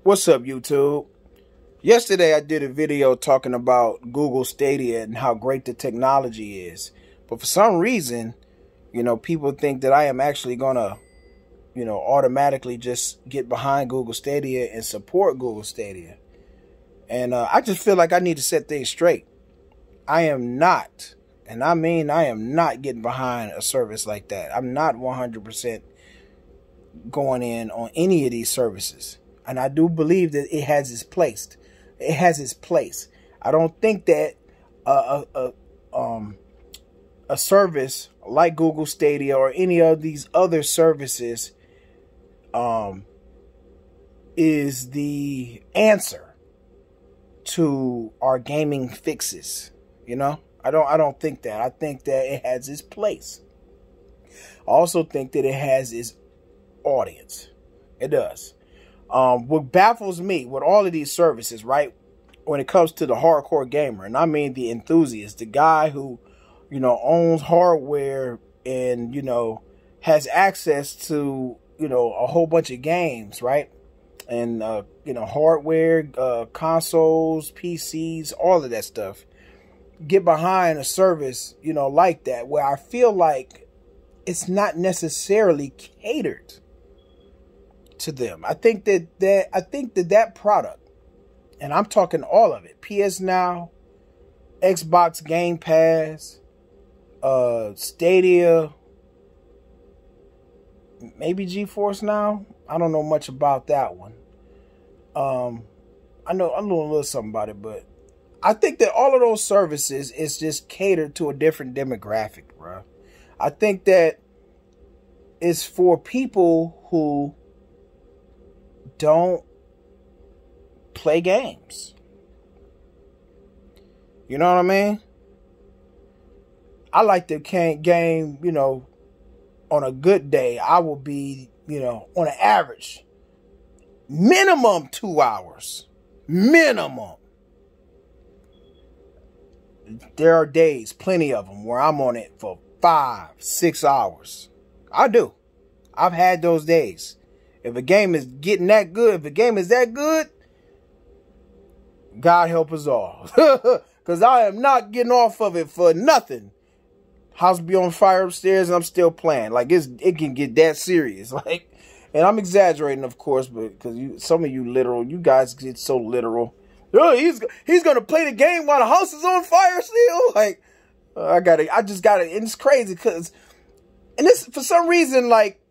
What's up, YouTube? Yesterday I did a video talking about Google Stadia and how great the technology is. But for some reason, people think that I am actually gonna, automatically just get behind Google Stadia and support Google Stadia. And I just feel like I need to set things straight. I am not, and I mean I am not getting behind a service like that. I'm not 100% going in on any of these services. And I do believe that it has its place. It has its place. I don't think that a service like Google Stadia or any of these other services is the answer to our gaming fixes. I don't think that. I think that it has its place. I also think that it has its audience. It does. What baffles me with all of these services, right, when it comes to the hardcore gamer, and I mean the enthusiast, the guy who, owns hardware and, has access to, a whole bunch of games, right, and, hardware, consoles, PCs, all of that stuff, get behind a service, like that, where I feel like it's not necessarily catered to them. I think that product, and I'm talking all of it, PS Now, Xbox GamePass, Stadia, maybe GeForce Now. I don't know much about that one. I know a little something about it, but I think that all of those services is just catered to a different demographic, bro. I think that it's for people who don't play games. You know what I mean? I like to game, on a good day, I will be, on an average, minimum 2 hours. Minimum. There are days, plenty of them, where I'm on it for 5, 6 hours. I do. I've had those days. If a game is getting that good, if a game is that good, God help us all. Because I am not getting off of it for nothing. House be on fire upstairs and I'm still playing. Like, it can get that serious. Like, and I'm exaggerating, of course, but because some of you guys get so literal. Oh, he's gonna play the game while the house is on fire still. Like, I just gotta, and it's crazy because, and this, for some reason, like,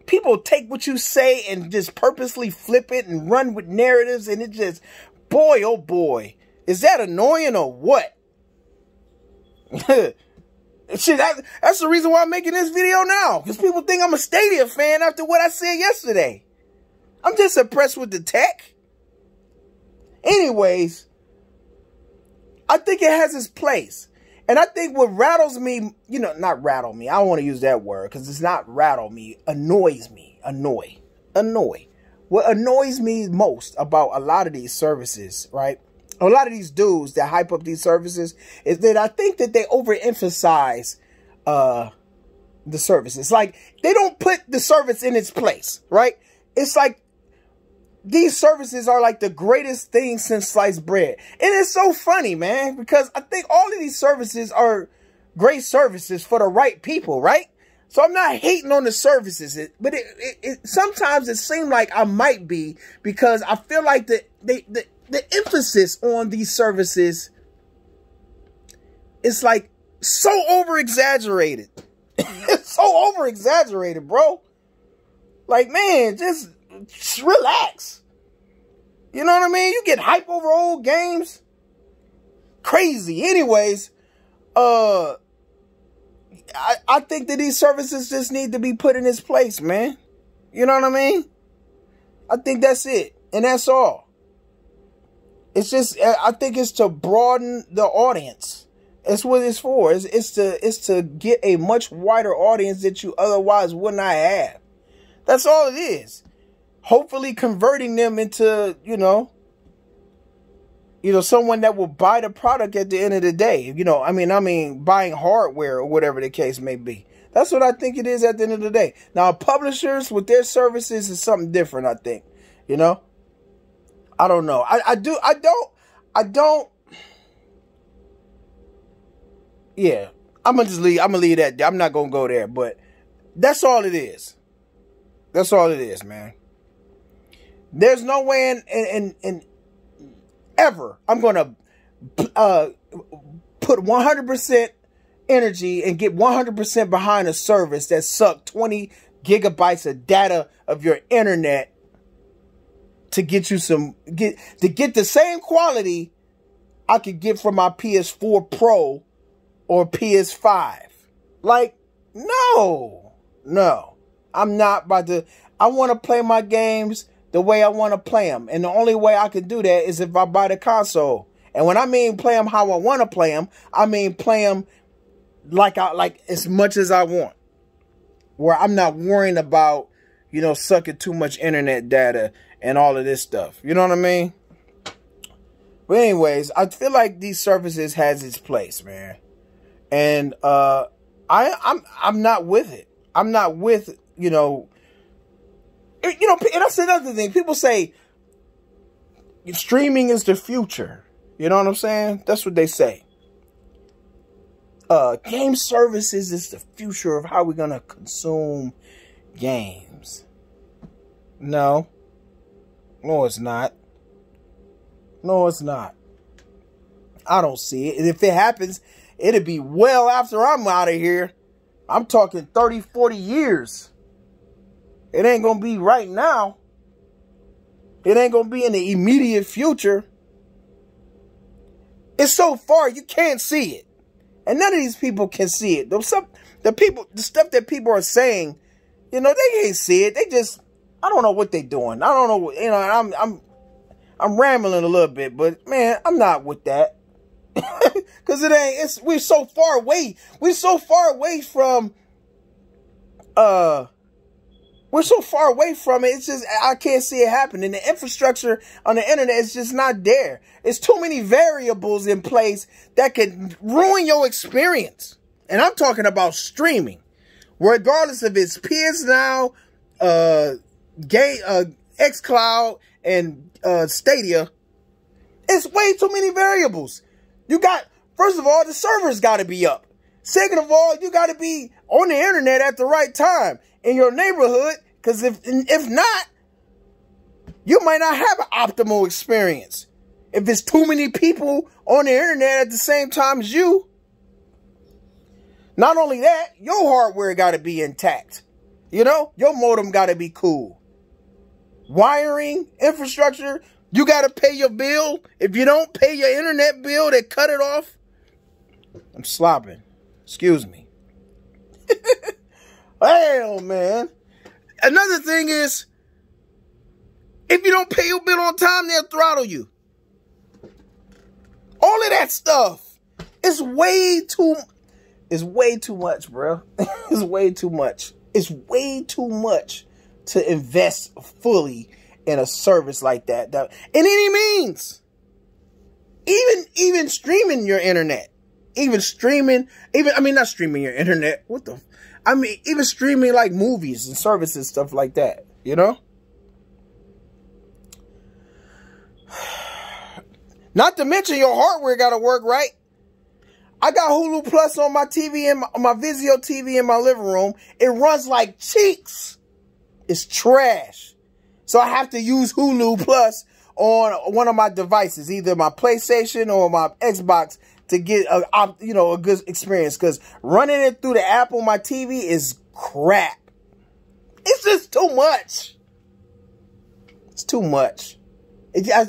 people take what you say and just purposely flip it and run with narratives, and it just, boy, oh boy, is that annoying or what? Shit, that's the reason why I'm making this video now, because people think I'm a Stadia fan after what I said yesterday. I'm just impressed with the tech. Anyways, I think it has its place. And I think what rattles me, not rattle me. I don't want to use that word because it's not rattle me. Annoys me. Annoy. What annoys me most about a lot of these services, right? A lot of these dudes that hype up these services is that I think that they overemphasize the services. Like, they don't put the service in its place, right? It's like these services are like the greatest thing since sliced bread. And it's so funny, man, because I think all of these services are great services for the right people, right? So I'm not hating on the services, but sometimes it seems like I might be, because I feel like the emphasis on these services is like so over-exaggerated. It's so over-exaggerated, bro. Like, man, just relax. You know what I mean? You get hype over old games. Crazy. Anyways, I think that these services just need to be put in its place, man. You know what I mean? I think that's it. And that's all. It's just, I think it's to broaden the audience. That's what it's for. It's to get a much wider audience that you otherwise would not have. That's all it is. Hopefully converting them into, someone that will buy the product at the end of the day. I mean, buying hardware or whatever the case may be. That's what I think it is at the end of the day. Now, publishers with their services is something different, I think. I don't know. I don't. Yeah, I'm gonna leave that there. I'm not gonna go there, but that's all it is. That's all it is, man. There's no way in ever I'm gonna put 100% energy and get 100% behind a service that sucked 20 gigabytes of data of your internet to get you to get the same quality I could get from my PS4 Pro or PS5. Like, no. I'm not about to. I want to play my games the way I want to play them. And the only way I can do that is if I buy the console. And when I mean play them how I want to play them, I mean play them like as much as I want. Where I'm not worrying about, sucking too much internet data and all of this stuff. You know what I mean? But anyways, I feel like these services has its place, man. And I'm not with it. I'm not with, and that's another thing. People say streaming is the future. You know what I'm saying? That's what they say. Game services is the future of how we're going to consume games. No, it's not. No, it's not. I don't see it. And if it happens, it'll be well after I'm out of here. I'm talking 30, 40 years. It ain't going to be right now. It ain't going to be in the immediate future. It's so far you can't see it. And none of these people can see it. The stuff that people are saying, they can't see it. They just, I don't know what they're doing. I don't know. I'm rambling a little bit, but man, I'm not with that. Cause we're so far away. We're so far away from it. It's just, I can't see it happening. The infrastructure on the internet is just not there. It's too many variables in place that could ruin your experience. And I'm talking about streaming. Regardless if it's PS Now, xCloud, and Stadia, it's way too many variables. First of all, the server's got to be up. Second of all, you got to be on the internet at the right time in your neighborhood, because if not, you might not have an optimal experience. If it's too many people on the internet at the same time as you, not only that, your hardware got to be intact. Your modem got to be cool. Wiring, infrastructure, you got to pay your bill. If you don't pay your internet bill, they cut it off. I'm slopping. Excuse me. Hell, man. Another thing is, if you don't pay your bill on time, they'll throttle you. All of that stuff is way too much, bro. It's way too much. It's way too much to invest fully in a service like that. In any means. Even streaming your internet. Not streaming your internet. Even streaming like movies and services, stuff like that. Not to mention your hardware got to work right. I got Hulu Plus on my TV, on my Vizio TV in my living room. It runs like cheeks. It's trash. So I have to use Hulu Plus on one of my devices, either my PlayStation or my Xbox, to get a good experience. Because running it through the app on my TV is crap. It's just too much. It's too much. I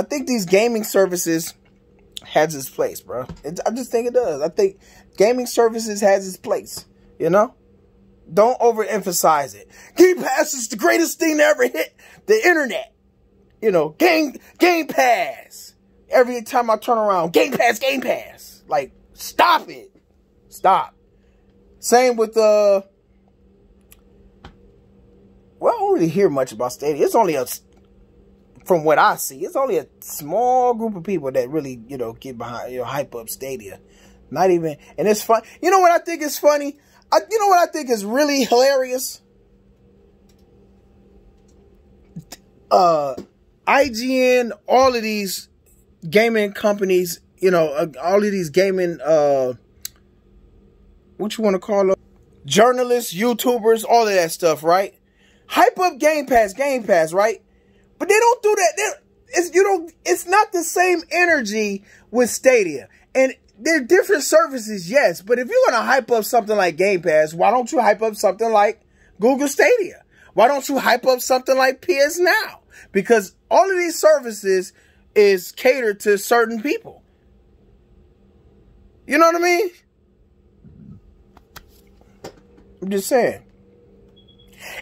think these gaming services has its place, bro. I just think it does. I think gaming services has its place. Don't overemphasize it. GamePass is the greatest thing to ever hit the internet. GamePass. Every time I turn around, GamePass. Like, stop it. Stop. Same with well, I don't really hear much about Stadia. It's only from what I see, it's only a small group of people that really, get behind, hype up Stadia. Not even, and it's fun. You know what I think is funny? You know what I think is really hilarious? IGN, all of these gaming companies, you know, all of these gaming, what you want to call them? Journalists, YouTubers, all of that stuff, right? Hype up Game Pass, right? But they don't do that. It's not the same energy with Stadia. And they're different services, yes. But if you're going to hype up something like Game Pass, why don't you hype up something like Google Stadia? Why don't you hype up something like PS Now? Because all of these services is catered to certain people. You know what I mean? I'm just saying.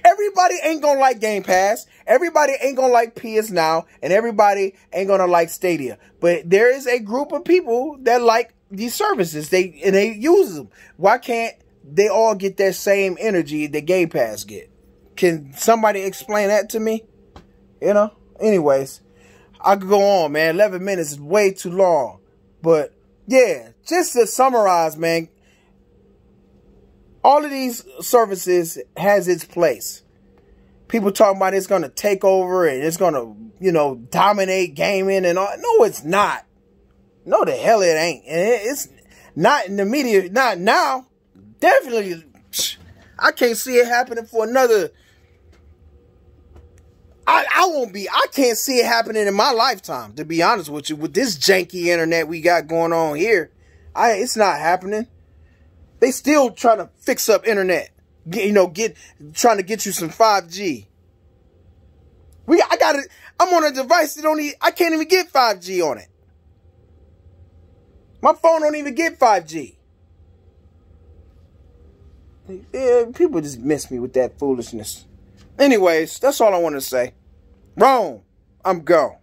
Everybody ain't gonna like Game Pass. Everybody ain't gonna like PS Now. And everybody ain't gonna like Stadia. But there is a group of people that like these services. They use them. Why can't they all get that same energy that Game Pass get? Can somebody explain that to me? You know? Anyways, I could go on, man. 11 minutes is way too long. But, yeah, just to summarize, man, all of these services has its place. People talking about it's going to take over and it's going to, you know, dominate gaming and all. No, it's not. No, the hell it ain't. And it's not in the media. Not now. Definitely. I can't see it happening for another. I can't see it happening in my lifetime, to be honest with you. With this janky internet we got going on here, it's not happening. They still trying to fix up internet. Trying to get you some 5G. I'm on a device that I can't even get 5G on it. My phone don't even get 5G. Yeah, people just miss me with that foolishness. Anyways, that's all I want to say. Rome, I'm gone.